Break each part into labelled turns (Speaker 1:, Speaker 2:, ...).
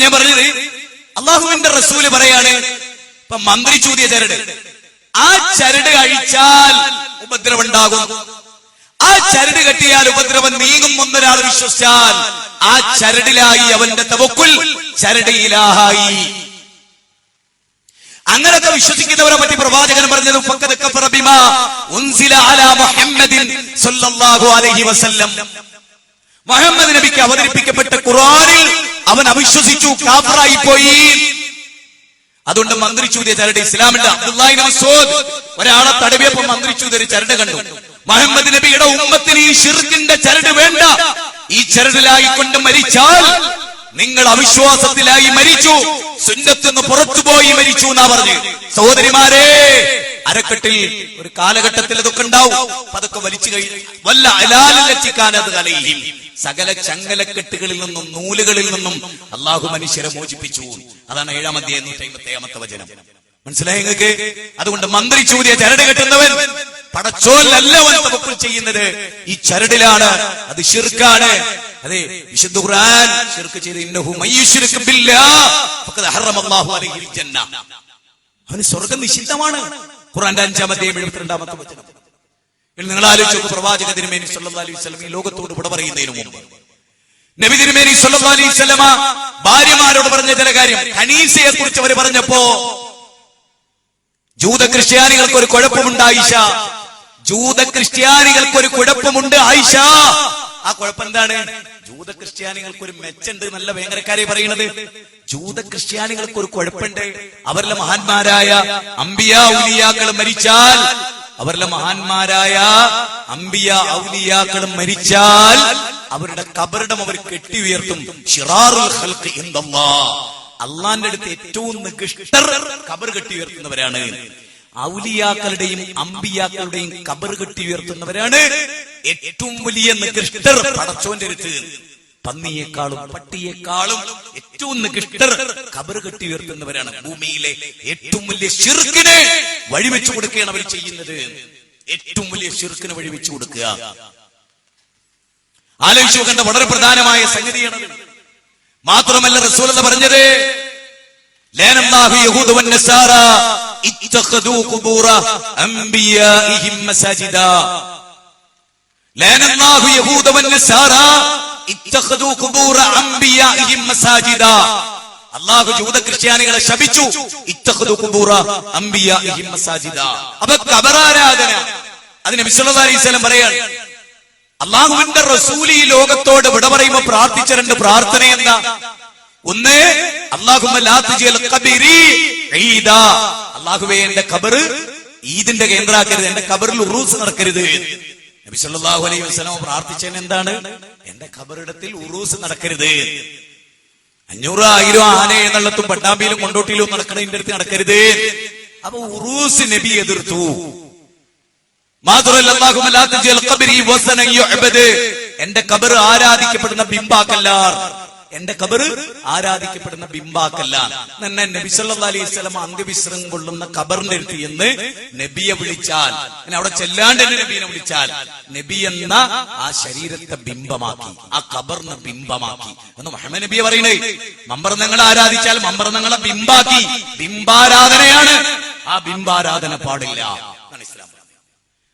Speaker 1: ഞാൻ പറഞ്ഞത് അള്ളാഹുവിന്റെ റസൂല് പറയാണ്, ഇപ്പൊ മന്ത്രി ചൂതിയ ചരട്, ആ ചരട് അഴിച്ചാൽ ഉപദ്രവം ഉണ്ടാകും. ആ ചരട് കെട്ടിയാൽ ഉപദ്രവം നീങ്ങും എന്നൊരാൾ വിശ്വസിച്ചാൽ ആ ചരടിലായി അവന്റെ തവക്കുൽ, ചരട് ഇലാഹായി. അങ്ങനൊക്കെ വിശ്വസിക്കുന്നവരെ പറ്റി പ്രവാചകൻ പറഞ്ഞത് ഫഖദ് കഫറ ബിമാ ഉൻസില അലാ മുഹമ്മദിൻ സ്വല്ലല്ലാഹു അലൈഹി വസല്ലം. മുഹമ്മദ് നബിക്ക് അവതരിപ്പിക്കപ്പെട്ട ഖുർആനിൽ അവൻ അവിശ്വസിച്ചു, കാഫിറായി പോയി. അതുകൊണ്ട് മന്ത്രി ചൂതിയ ചരട് ഇസ്ലാമിന്റെ. അബ്ദുല്ലാഹി ഇബ്നു മസ്ഊദ് ഒരാളെ തടവിയപ്പോൾ മന്ത്രി ചൂതിയ ചരട് കണ്ടു. മുഹമ്മദ് നബിയുടെ ഉമ്മത്തിന് ഈ ശിർക്കിന്റെ ചരട് വേണ്ട, ഈ ചരടിലായിക്കൊണ്ട് മരിച്ചാൽ നിങ്ങൾ അവിശ്വാസത്തിലായി മരിച്ചു, സുന്നത്തുനിന്ന് പുറത്തുപോയി മരിച്ചു എന്നാ പറഞ്ഞു. സഹോദരിമാരെ, അരക്കെട്ടിൽ ഒരു കാലഘട്ടത്തിൽ ഇതൊക്കെ ഉണ്ടാവും. അതൊക്കെ വലിച്ചു കഴിഞ്ഞു വല്ല അലാലിലെത്തിക്കാനത് കലയും സകല ചങ്ങലക്കെട്ടുകളിൽ നിന്നും നൂലുകളിൽ നിന്നും അള്ളാഹു മനുഷ്യരെ മോചിപ്പിച്ചു. അതാണ് 7-ാം അധ്യായം 157-ാമത്തെ വചനം. മനസ്സിലായി നിങ്ങൾക്ക്? അതുകൊണ്ട് മന്ത്രി ചൂതിയ ചരട് കെട്ടുന്നവൻ പടച്ചോലല്ല അവൻ തവക്കുൽ ചെയ്യുന്നത്, ഈ ചരടിലാണ്. അത് ശിർക്കാണ്. അതെ, വിശുദ്ധ ഖുർആൻ ശിർക്ക് ചെയ്ത് ഇന്നഹു മയ്യുശ്രിക് ബില്ലാഹ് ഫഖദ് ഹറമല്ലാഹു അലൈഹിൽ ജന്ന, അവന് സ്വർഗ്ഗം നിഷിദ്ധമാണ്. ഖുർആന്റെ 5-ാം അധ്യായം 72-ാമത്തെ വചനം. നിങ്ങൾ ആലോചിച്ചു, പ്രവാചക തിരുമേനി സല്ലല്ലാഹു അലൈഹി വസല്ലം ഈ ലോകത്തോട് വിട പറയുന്നതിന് മുമ്പ് നബി തിരുമേനി സല്ലല്ലാഹു അലൈഹി വസല്ലമ ഭാര്യമാരോട് പറഞ്ഞ ചില കാര്യം, ഖനീസയെ കുറിച്ച് അവർ പറഞ്ഞപ്പോ ജൂത ക്രിസ്ത്യാനികൾക്ക് ഒരു കുഴപ്പമുണ്ട് ആയിഷ, ജൂത ക്രിസ്ത്യാനികൾക്ക് ഒരു കുഴപ്പമുണ്ട് ആയിഷ. ആ കുഴപ്പം എന്താണ്? ജൂത ക്രിസ്ത്യാനികൾക്ക് ഒരു മെച്ചുണ്ട് നല്ല ഭയങ്കരക്കാരെ പറയുന്നത്. ജൂത ക്രിസ്ത്യാനികൾക്ക് ഒരു കുഴപ്പമുണ്ട്, അവരിലെ മഹാന്മാരായ അംബിയാ ഔലിയാക്കൾ മരിച്ചാൽ, അവരിലെ മഹാന്മാരായ അംബിയാ ഔലിയാക്കൾ മരിച്ചാൽ അവരുടെ കബറിടം അവർ കെട്ടി ഉയർത്തും. ശിറാറുൽ ഖൽഖി ഇൻദല്ലാഹ്, അള്ളാന്റെ അടുത്ത് ഏറ്റവും നികൃഷ്ടർ കബർ കെട്ടി ഉയർത്തുന്നവരാണ്. ഔലിയാക്കളുടെയും അമ്പിയാക്കളുടെയും കബർ കെട്ടി ഉയർത്തുന്നവരാണ് ഏറ്റവും വലിയ നികൃഷ്ടർ പടച്ചോന്റെ അടുത്ത്. പന്നിയേക്കാളും പട്ടിയേക്കാളും ഏറ്റവും നികൃഷ്ടർ കബർ കെട്ടി ഉയർത്തുന്നവരാണ്. ഭൂമിയിലെ ഏറ്റവും വലിയ ശിർക്കിനെ വഴിവെച്ചു കൊടുക്കുകയാണ് അവർ ചെയ്യുന്നത്. ഏറ്റവും വലിയ ശിർക്കിന് വഴിവെച്ചു കൊടുക്കുക. ആലോചിച്ചു നോക്കേണ്ട വളരെ പ്രധാനമായ സംഗതിയാണ്. മാത്രമല്ല റസൂൽ പറഞ്ഞത്, ലഅനല്ലാഹു യഹൂദ വന്നസാറ ഇത്തഖദൂ ഖുബൂറ അംബിയാഇഹിം മസാജിദാ. ലഅനല്ലാഹു യഹൂദ വന്നസാറ ഇത്തഖദൂ ഖുബൂറ അംബിയാഇഹിം മസാജിദാ. അല്ലാഹു ജൂത ക്രിസ്ത്യാനികളെ ശപിച്ചു. ഇത്തഖദൂ ഖുബൂറ അംബിയാഇഹിം മസാജിദാ. അപ്പോൾ ഖബറാരാധന, അതിന് നബി സല്ലല്ലാഹു അലൈഹി വസല്ലം പറയാണ്, അള്ളാഹുവിന്റെ റസൂൽ ഈ ലോകത്തോട് വിട പറയുമ്പോ പ്രാർത്ഥിച്ച 2 പ്രാർത്ഥന എന്താ? ഒന്ന്, അല്ലാഹുമ്മ ലാ തുജിൽ ഖബരി ഈദാ, അല്ലാഹുവേ എന്റെ ഖബർ ഈദിന്റെ കേന്ദ്രമാക്കരുത്, എന്റെ ഖബറിൽ ഉറൂസ് നടക്കരുത്. നബി സല്ലല്ലാഹു അലൈഹി വസല്ലം പ്രാർത്ഥിച്ചത് എന്താണ്? എന്റെ ഖബറിടത്തിൽ ഉറൂസ് നടക്കരുത്. 500 1000 ആന എന്നുള്ളതും പട്ടാമ്പിയിലും കൊണ്ടോട്ടിയിലും നടക്കണതിന്റെ അടുത്ത് നടക്കരുത്. അപ്പൊ ഉറൂസ് നബി എതിർത്തു. മാത്രമല്ല അല്ലാഹുമ്മ ലാ തുജിൽ ഖബരി വസനൻ യുഅബദ്, എന്റെ ഖബർ ആരാധിക്കപ്പെടുന്ന ബിംബാക്കല്ല, എന്റെ ഖബർ ആരാധിക്കപ്പെടുന്ന ബിംബാക്കല്ല. എന്നെ നബി സല്ലല്ലാഹു അലൈഹി വസല്ലം അന്ത്യവിശ്രമം കൊള്ളുന്ന ഖബറിന്റെ അടുത്ത് എന്ന് നബിയെ വിളിച്ചാൽ, അവിടെ ചെല്ലാണ്ട് തന്നെ നബിയെ വിളിച്ചാൽ, നബി എന്ന ആ ശരീരത്തെ ബിംബമാക്കി, ആ ഖബറിനെ ബിംബമാക്കി എന്ന് മുഹമ്മദ് നബിയെ പറയുന്നത്. മമ്പർന്നങ്ങളെ ആരാധിച്ചാൽ മമ്പർന്നങ്ങളെ ബിംബാക്കി, ബിംബാരാധനയാണ്. ആ ബിംബാരാധന പാടില്ല.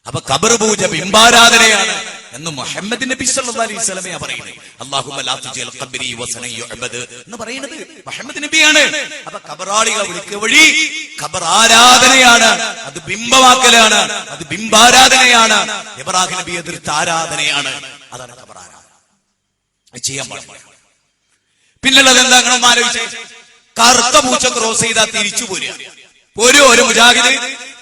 Speaker 1: അപ്പൊ ഖബർ പൂജ ബിംബാരാധനയാണ് എന്ന് മുഹമ്മദ് നബി സല്ലല്ലാഹു അലൈഹി വസല്ലമയാ പറയുന്നത്. അല്ലാഹുമ്മ ലാ തുജിൽ ഖബരി വസനൻ യുഅബദ് എന്ന് പറയുന്നത് മുഹമ്മദ് നബിയാണ്. അപ്പൊ ഖബറാളികളെ വിളിക്കുക വഴി ഖബർ ആരാധനയാണ്, അത് ബിംബമാക്കലാണ്, അത് ബിംബാരാധനയാണ്, ഇബ്രാഹിം നബി എതിർത്ത ആരാധനയാണ്. അതാണ് ഖബർ ആരാധന. ചെയ്യാൻ പാടില്ല. പിന്നുള്ളത് എന്താ? നിങ്ങൾ ആലോചിച്ചേ, കറുത്ത പൂച്ച ക്രോസ് ചെയ്താൽ തിരിച്ചു പോരുക. ഒരു മുജാഹിദ്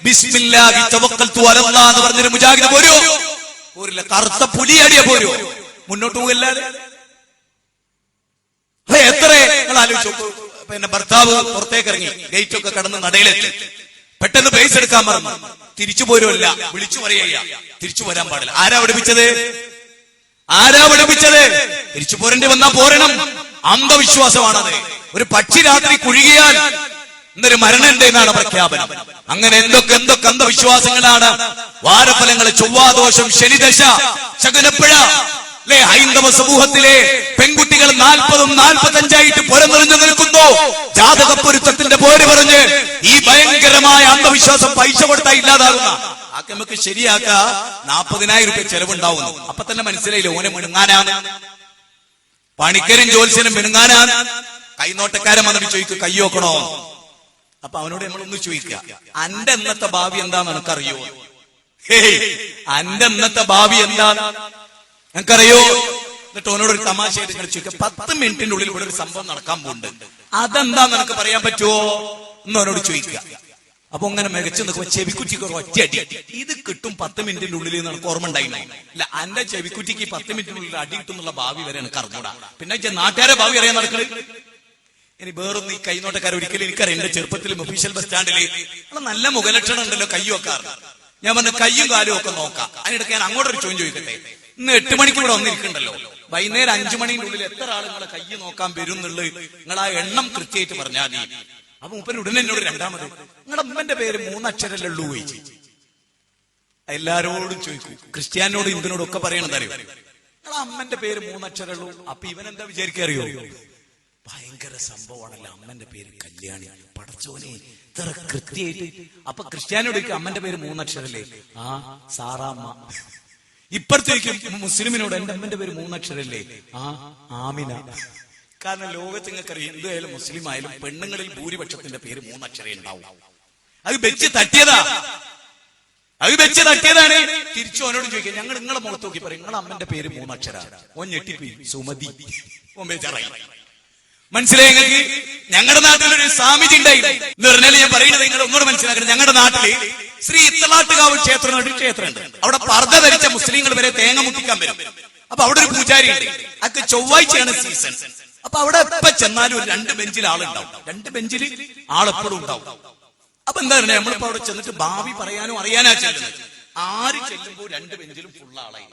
Speaker 1: ബിസ്മില്ലാഹി തവക്കൽതു അലല്ലാഹ് എന്ന് പറഞ്ഞൊരു മുജാഹിദ് പോരില്ല. കറുത്ത പുലിയടിയ പോരോ? മുന്നോട്ട് പോകല്ലാതെ. എത്ര നിങ്ങൾ ആലോചിച്ചു. പിന്നെ ഭർത്താവ് പുറത്തേക്ക് ഇറങ്ങി, ഗേറ്റ് ഒക്കെ കടന്ന് നടയിലെത്തി, പെട്ടെന്ന് പൈസ എടുക്കാൻ പറഞ്ഞു, തിരിച്ചു പോരുമല്ല, വിളിച്ചു പറയുക, തിരിച്ചു പോരാൻ പാടില്ല. ആരാ പഠിപ്പിച്ചത്? തിരിച്ചു പോരേണ്ടി വന്നാ പോരണം. അന്ധവിശ്വാസമാണത്. ഒരു പക്ഷി രാത്രി കുഴുകിയാൽ എന്നൊരു മരണമുണ്ട് എന്നാണ് പ്രഖ്യാപനം. അങ്ങനെ എന്തൊക്കെ അന്ധവിശ്വാസങ്ങളാണ്. വാരഫലങ്ങൾ, ചൊവ്വാദോഷം, ശനിദശ, ശകുനപ്പിഴ. ഹൈന്ദവ സമൂഹത്തിലെ പെൺകുട്ടികൾ 40-45 പുറം നിറഞ്ഞു ജാതകപ്പൊരുത്തത്തിന്റെ പേര് പറഞ്ഞ് ഈ ഭയങ്കരമായ അന്ധവിശ്വാസം പൈസ കൊടുത്താൽ ഇല്ലാതാകുന്ന ആക്കെ നമുക്ക് ശരിയാക്ക 40,000 രൂപ ചെലവുണ്ടാവുന്നു. അപ്പൊ തന്നെ മനസ്സിലായില്ലേ ഓനെ മിണുങ്ങാനാണ്, പണിക്കരും ജോത്സ്യനും മിണുങ്ങാനാണ്. കൈനോട്ടക്കാരൻ വന്നിട്ട് ചോദിക്കുക കൈ നോക്കണോ? അപ്പൊ അവനോട് നമ്മളൊന്ന് ചോദിക്കുക, അന്റെ ഇന്നത്തെ ഭാവി എന്താന്ന് എനിക്കറിയോ? അന്റെ ഇന്നത്തെ ഭാവി എന്താണ് എനിക്കറിയോ? എന്നിട്ട് അവനോട് ഒരു തമാശയായിട്ട് ഇങ്ങനെ ചോദിക്കുക, 10 മിനിറ്റിന്റെ ഉള്ളിൽ ഇവിടെ ഒരു സംഭവം നടക്കാൻ പോകുന്നുണ്ട്, അതെന്താന്ന് എനിക്ക് പറയാൻ പറ്റുമോ എന്ന് അവനോട് ചോദിക്കുക. അപ്പൊ അങ്ങനെ മികച്ചു നിൽക്കുമ്പോ ചെവിക്കുറ്റിക്ക് ഒരു ഒറ്റയടി, ഇത് കിട്ടും 10 മിനിറ്റിന്റെ ഉള്ളിൽ എനിക്ക് ഓർമ്മ ഉണ്ടായില്ല. ഇല്ല, അന്റെ ചെവിക്കുറ്റിക്ക് 10 മിനിറ്റിനുള്ളിൽ അടി കിട്ടുന്നുള്ള ഭാവി വരെ എനിക്ക് അറിഞ്ഞൂടാ, പിന്നെ നാട്ടുകാരെ ഭാവി അറിയാൻ നടക്കുന്നത്. ഇനി വേറൊന്നും ഈ കൈനോട്ടക്കാർ ഒരിക്കലും എനിക്കറിയാം. എന്റെ ചെറുപ്പത്തിൽ ഒഫീഷ്യൽ ബസ് സ്റ്റാൻഡില് നല്ല മുഖലക്ഷണം ഉണ്ടല്ലോ കയ്യും ഒക്കെ. ഞാൻ പറഞ്ഞ കയ്യും കാലും ഒക്കെ നോക്കാം. അതിനിടയ്ക്ക് ഞാൻ അങ്ങോട്ടൊരു ചോദ്യം ചോദിക്കട്ടെ, ഇന്ന് 8 മണിക്ക് ഇവിടെ വന്നിരിക്കണ്ടല്ലോ, വൈകുന്നേരം 5 മണിന്റെ ഉള്ളിൽ എത്ര ആളുകളെ കയ്യ് നോക്കാൻ വരും എന്നുള്ളത് നിങ്ങൾ ആ എണ്ണം കൃത്യമായിട്ട് പറഞ്ഞാൽ മതി. അപ്പൊ മുപ്പൻ ഉടനെ എന്നോട് രണ്ടാമത്, നിങ്ങളുടെ അമ്മന്റെ പേര് 3 അക്ഷരല്ലേ ഉള്ളൂ ചോദിച്ചു. എല്ലാരോടും ചോദിക്കും, ക്രിസ്ത്യാനോടും ഹിന്ദുനോടും ഒക്കെ പറയണത് അറിയോ, നിങ്ങളെ അമ്മന്റെ പേര് 3 അക്ഷരമുള്ളൂ. അപ്പൊ ഇവൻ എന്താ വിചാരിക്കറിയോ, ഭയങ്കര സംഭവമാണല്ലോ അമ്മന്റെ പേര് കല്യാണി, പടച്ചോനെ ഇത്ര കൃത്യമായിട്ട്. അപ്പൊ ക്രിസ്ത്യാനോട് അമ്മന്റെ പേര് 3 അക്ഷരല്ലേ? ആ സാറാമ്മ. ഇപ്പഴത്തേക്കും മുസ്ലിമിനോട് എന്റെ അമ്മന്റെ പേര് 3 അക്ഷരല്ലേ? ആ ആമിന. കാരണം ലോകത്ത് നിങ്ങൾക്കറിയാം, ഹിന്ദു ആയാലും മുസ്ലിം ആയാലും പെണ്ണുങ്ങളിൽ ഭൂരിപക്ഷത്തിന്റെ പേര് 3 അക്ഷരേ ഉണ്ടാവും. അത് വെച്ച് തട്ടിയതാണ്. തിരിച്ചു അവനോട് ചോദിക്കാം, ഞങ്ങൾ നിങ്ങളെ മുഖത്ത് നോക്കി പറയും നിങ്ങളെ അമ്മന്റെ പേര് 3 അക്ഷരാണ്. ഓൻ ഞെട്ടിപ്പോയി, സുമതി. ഓൻ ബേജാറായി. മനസ്സിലായി നിങ്ങൾക്ക്? ഞങ്ങളുടെ നാട്ടിലൊരു സ്വാമിജി ഉണ്ടായി എന്ന് പറഞ്ഞാൽ ഞാൻ പറയുന്നത് നിങ്ങൾ ഒന്നുകൂടെ മനസ്സിലാക്കണം. ഞങ്ങളുടെ നാട്ടില് ശ്രീ ഇത്തലാട്ടുകാവ് ക്ഷേത്രമുണ്ട്. അവിടെ പർദ്ദ ധരിച്ച മുസ്ലിങ്ങൾ വരെ തേങ്ങ മുട്ടിക്കാൻ വരും. അപ്പൊ അവിടെ ഒരു പൂജാരി ഉണ്ട്, അതൊക്കെ ചൊവ്വാഴ്ചയാണ് സീസൺ. അപ്പൊ അവിടെ എപ്പോ ചെന്നാലും ഒരു 2 ബെഞ്ചിൽ ആളുണ്ടാവും, 2 ബെഞ്ചിൽ ആളെപ്പോഴും ഉണ്ടാവും. അപ്പൊ എന്താ പറയുക, നമ്മളിപ്പോ അവിടെ ചെന്നിട്ട് ഭാവി പറയാനോ അറിയാനാ ചെല്ലുന്നത്. ആര് ചെല്ലുമ്പോൾ 2 ബെഞ്ചിലും ഫുൾ ആളായി.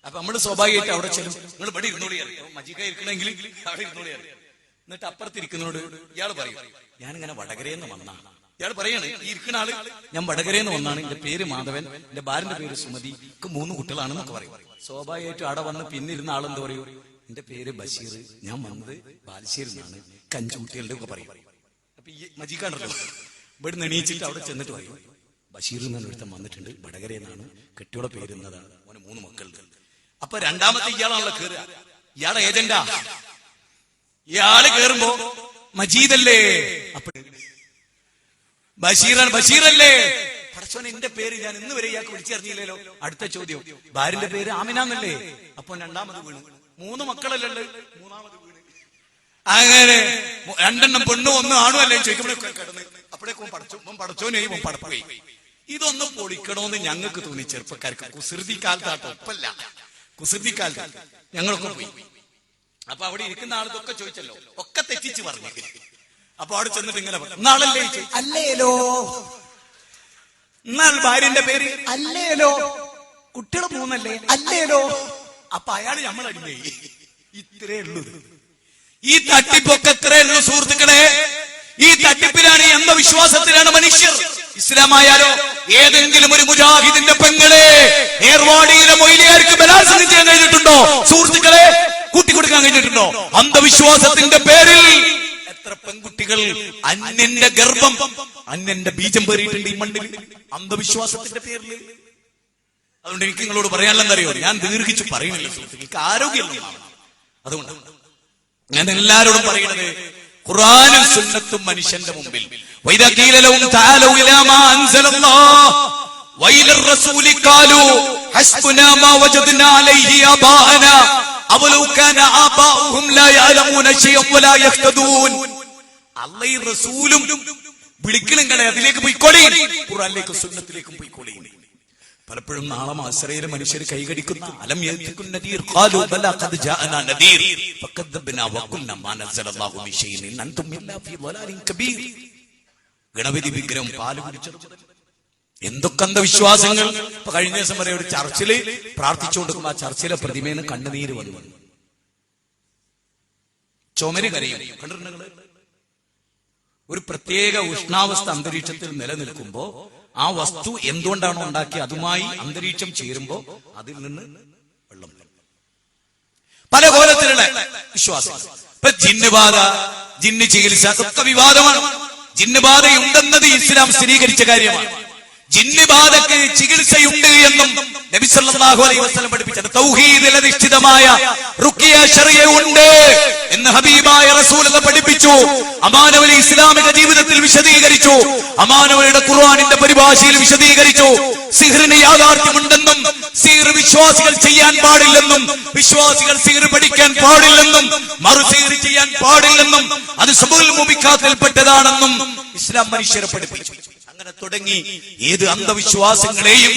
Speaker 1: അപ്പൊ നമ്മള് സ്വാഭാവികമായിട്ട് അവിടെ ചെല്ലും, നിങ്ങൾ ഇവിടെ ഇരുന്നോളി അറിയാം, മജിക ഇരിക്കണമെങ്കിൽ അവിടെ ഇരുന്നോളി അറിയാം. എന്നിട്ട് അപ്പുറത്തിരിക്കുന്നോട് ഇയാൾ പറയും, ഞാനിങ്ങനെ വടകരയെന്ന് വന്നാണ്. ഇയാൾ പറയാണ്, ഈ ഇരിക്കുന്ന ആള്, ഞാൻ വടകരയെന്ന് വന്നാണ്, എന്റെ പേര് മാധവൻ, എന്റെ ഭാര്യന്റെ പേര് സുമതി, 3 കുട്ടികളാണെന്നൊക്കെ പറയും. സ്വാഭാവികമായിട്ടും അവിടെ വന്ന് പിന്നിരുന്ന ആളെന്ത് പറയൂ, എന്റെ പേര് ബഷീർ, ഞാൻ വന്നത് ബാലുശ്ശേരിൽ നിന്നാണ്, 5 കുട്ടികളുടെ ഒക്കെ പറയും. അപ്പൊ ഈ മജിക്കാണ്ടല്ലോ ഇവിടെ എണീച്ചിട്ട് അവിടെ ചെന്നിട്ട് പറയും, ബഷീർ എന്നാണ് ഒരുത്തം വന്നിട്ടുണ്ട്, വടകരയെന്നാണ്, കെട്ടിയോടെ പേര് എന്നതാണ്, അവന് 3 മക്കളുണ്ട്. അപ്പൊ രണ്ടാമത്തെ ഇയാളാണല്ലോ കേറുക, ഇയാളെ ഏജന്റാ. ഇയാള് കേറുമ്പോ മജീദല്ലേ, അപ്പൊ ബഷീറല്ലേ, പടച്ചോനെ എന്റെ പേര് ഞാൻ ഇന്ന് വരെ ഇയാൾക്ക് വിളിച്ചറിഞ്ഞില്ലല്ലോ. അടുത്ത ചോദ്യം, ഭാര്യന്റെ പേര് ആമിനാന്നല്ലേ? അപ്പൊ 2ാമത് വീണു. 3 മക്കളല്ലേ, 3ാമത് വീണ്. അങ്ങനെ 2 പെണ്ണും 1 ആണും അല്ലേ ചോദിക്കുമ്പോഴേ കിടന്ന് അപ്പോഴേക്കും പടച്ചോനെയും പടപ്പോയി. ഇതൊന്നും പൊളിക്കണോന്ന് ഞങ്ങൾക്ക് തോന്നി ചെറുപ്പക്കാർക്ക്. കുസൃതി കാലത്താട്ടോ, ഒപ്പല്ല, കുസൃതി കാലത്ത് ഞങ്ങളൊക്കെ പോയി. അപ്പൊ അവിടെ ഇരിക്കുന്ന ആളതൊക്കെ ചോദിച്ചല്ലോ, ഒക്കെ തെറ്റിച്ച് പറഞ്ഞു. അപ്പൊ അവിടെ ചെന്നിട്ട് ഇങ്ങനെ നാളല്ലേ അല്ലേലോ, എന്നാൽ ഭാര്യന്റെ പേര് അല്ലേലോ, കുട്ടികൾ 3 അല്ലേ അല്ലേലോ. അപ്പൊ അയാള് നമ്മളടിഞ്ഞേ. ഇത്രേ ഉള്ളൂ ഈ തട്ടിപ്പൊക്കെ, എത്രേ ഉള്ളൂ സുഹൃത്തുക്കളെ. ഈ തട്ടിപ്പിലാണ്, ഈ അന്ധവിശ്വാസത്തിലാണ് മനുഷ്യർ. ഇസ്ലാമായാലോ ഏതെങ്കിലും ഒരു മുജാഹിദിന്റെ പെങ്ങളെ ഏർവാടിയിലെ മൊയ്ലിയാർക്ക് ബലാത്സംഗം ചെയ്യാൻ കഴിഞ്ഞിട്ടുണ്ടോ സുഹൃത്തുക്കളെ? കൂട്ടിക്കൊടുക്കാൻ കഴിഞ്ഞിട്ടുണ്ടോ? അന്ധവിശ്വാസത്തിന്റെ പേരിൽ എത്ര പെൺകുട്ടികൾ അന്യന്റെ ഗർഭം, അന്യന്റെ ബീജം പേറിയിട്ടുണ്ട് ഈ മണ്ണിൽ, അന്ധവിശ്വാസത്തിന്റെ പേരിൽ. അതുകൊണ്ട് എനിക്ക് നിങ്ങളോട് പറയാനുള്ളതെന്നറിയോ, ഞാൻ ദീർഘിച്ചു പറയുന്നില്ല സുഹൃത്തുക്കൾക്ക്, ആരോഗ്യമുള്ളതാണ്. അതുകൊണ്ട് ഞാൻ എല്ലാരോടും പറയുന്നത്, ഖുർആനും സുന്നത്തും മനുഷ്യന്റെ മുമ്പിൽ വഇദാ ഖീല ലഹും തആലൂ ഇലാ മാ അൻസലല്ലാഹ് വഇലാ റസൂലി ഖാലൂ ഹസ്ബുനാ മാ വജദ്നാ അലൈഹി ആബാഅനാ അവലൗ കാന ആബാഉഹും ലാ യഅലമൂന ശൈഅൻ വലാ യഹ്തദൂൻ. അല്ലാഹുവും റസൂലും വിളിക്കണങ്ങളെ അതിലേക്ക് പോയിക്കോളീ, ഖുർആനിലേക്കും സുന്നത്തിലേക്കും പോയിക്കോളീ. പലപ്പോഴും നാളെ ആശ്രയിലെ മനുഷ്യർ കൈകടിക്കുന്ന അലം യഅതികുൻ നദീർ ഖാലൂ ബലാ ഖദ് ജാഅനാ നദീർ ഫകദ്ദബ്നാ വഖുൽനാ മാ നസ്സലല്ലാഹു മിൻ ശൈഇൻ അൻതും ഇല്ലാ ഫീ ളലാലിൻ കബീർ. ഗണപതി വിഗ്രഹം പാല് കുടിച്ചത്, എന്തൊക്കെ അന്ധവിശ്വാസങ്ങൾ. ഇപ്പൊ കഴിഞ്ഞ ദിവസം വരെ ഒരു ചർച്ചില് പ്രാർത്ഥിച്ചുകൊണ്ടിരിക്കുമ്പോ ആ ചർച്ചിലെ പ്രതിമേന്ന് കണ്ണുനീര് വന്നു, ചുമര് കരയും. കണ്ടിട്ടുണ്ടെങ്കിൽ ഒരു പ്രത്യേക ഉഷ്ണാവസ്ഥ അന്തരീക്ഷത്തിൽ നിലനിൽക്കുമ്പോ ആ വസ്തു എന്തുകൊണ്ടാണോ ഉണ്ടാക്കി അതുമായി അന്തരീക്ഷം ചേരുമ്പോ അതിൽ നിന്ന് വെള്ളം. പല കോലത്തിലുള്ള വിശ്വാസം. ഇപ്പൊ ജിന്നുബാധ, ജിന്ന് ചികിത്സ അതൊക്കെ വിവാദമാണ്. ജിന്നുബാധയുണ്ടെന്നത് ഇസ്ലാം സ്ഥിരീകരിച്ച കാര്യമാണ്. ജിന്നുബാധക്ക് ചികിത്സയുണ്ട് എന്നും നബി സല്ലല്ലാഹു അലൈഹി വസല്ലം പഠിപ്പിച്ചത്. തൗഹീദിൽ അധിഷ്ഠിതമായ റുഖിയ ശറിയ ഉണ്ട് എന്ന് ഹബീബായ റസൂൽ പഠിപ്പിച്ചു. അമാനവലി ഇസ്ലാമിക ജീവിതത്തിൽ വിശദീകരിച്ചു. അമാനവലിയുടെ ഖുർആനിന്റെ പരിഭാഷയിൽ വിശദീകരിച്ചു. സിഹ്റിന് യാഥാർത്ഥ്യമുണ്ടെന്നും സിഹ്ർ വിശ്വാസികൾ ചെയ്യാൻ പാടില്ലെന്നും വിശ്വാസികൾ സിഹ്ർ പഠിക്കാൻ പാടില്ലെന്നും മറു സിഹ്ർ ചെയ്യാൻ പാടില്ലെന്നും അത് സബുൽ മുബിക്കാത്തിൽപ്പെട്ടതാണെന്നും ഇസ്ലാം മനുഷ്യരെ പഠിപ്പിച്ചു. അങ്ങനെ തുടങ്ങി ഏത് അന്ധവിശ്വാസങ്ങളെയും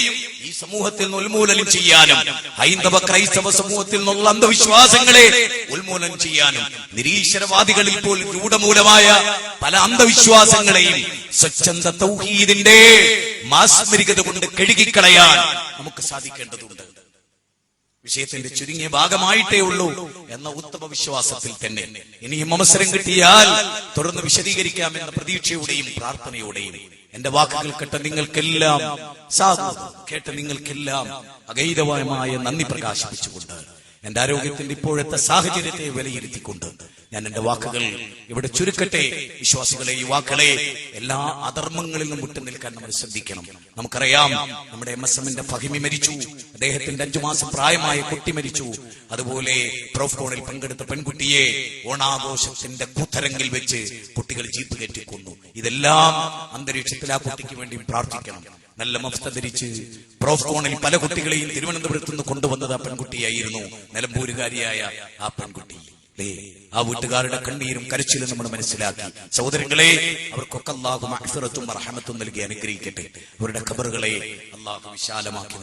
Speaker 1: ഈ സമൂഹത്തിൽ നിന്ന് ഉന്മൂലനം ചെയ്യാനും ഹൈന്ദവ ക്രൈസ്തവ സമൂഹത്തിൽ നിന്നുള്ള അന്ധവിശ്വാസങ്ങളെ ഉന്മൂലനം ചെയ്യാനും നിരീശ്വരവാദികളിൽ പോലും രൂഢമൂലമായ പല അന്ധവിശ്വാസങ്ങളെയും സ്വച്ഛന്ത തൗഹീദിന്റെ മാസ്മരികത കൊണ്ട് കഴുകിക്കളയാൻ നമുക്ക് സാധിക്കേണ്ടതുണ്ട്. വിഷയത്തിന്റെ ചുരുങ്ങിയ ഭാഗമായിട്ടേ ഉള്ളൂ എന്ന ഉത്തമ വിശ്വാസത്തിൽ തന്നെ ഇനിയും അവസരം കിട്ടിയാൽ തുടർന്ന് വിശദീകരിക്കാമെന്ന പ്രതീക്ഷയോടെയും പ്രാർത്ഥനയോടെയും എന്റെ വാക്കുകൾ കേട്ട നിങ്ങൾക്കെല്ലാം കേട്ട നിങ്ങൾക്കെല്ലാം അഗൈരവമായ നന്ദി പ്രകാശിപ്പിച്ചുകൊണ്ട് എന്റെ ആരോഗ്യത്തിന്റെ ഇപ്പോഴത്തെ സാഹചര്യത്തെ വിലയിരുത്തിക്കൊണ്ട് ഞാൻ എന്റെ വാക്കുകൾ ഇവിടെ ചുരുക്കട്ടെ. വിശ്വാസികളെ, യുവാക്കളെ, എല്ലാ അധർമ്മങ്ങളിൽ നിന്നും വിട്ടു നിൽക്കാൻ നമ്മൾ ശ്രദ്ധിക്കണം. നമുക്കറിയാം, നമ്മുടെ MSMന്റെ ഫഹിമി മരിച്ചു, അദ്ദേഹത്തിന്റെ 5 മാസം പ്രായമായ കുട്ടി മരിച്ചു. അതുപോലെ പ്രോഫ്കോണിൽ പങ്കെടുത്ത പെൺകുട്ടിയെ ഓണാഘോഷത്തിന്റെ കൂത്തരങ്ങിൽ വെച്ച് കുട്ടികൾ ജീപ്പ് കയറ്റിക്കൊന്നു. ഇതെല്ലാം അന്തരീക്ഷത്തിൽ ആ കുട്ടിക്ക് വേണ്ടി പ്രാർത്ഥിക്കണം. നല്ല മഫ്ത ധരിച്ച് പ്രോഫ്കോണിൽ പല കുട്ടികളെയും തിരുവനന്തപുരത്ത് നിന്ന് കൊണ്ടുവന്നത് ആ പെൺകുട്ടിയായിരുന്നു. നിലമ്പൂരുകാരിയായ ആ പെൺകുട്ടി. ആ വീട്ടുകാരുടെ കണ്ണീരും കരച്ചിലും നമ്മൾ മനസ്സിലാക്കി. സഹോദരങ്ങളെ, അവർക്കൊക്കെ അല്ലാഹു മഗ്ഫിറത്തും റഹ്മത്തും നൽകി അനുഗ്രഹിക്കട്ടെ. അവരുടെ ഖബറുകളെ അല്ലാഹു വിശാലമാക്കി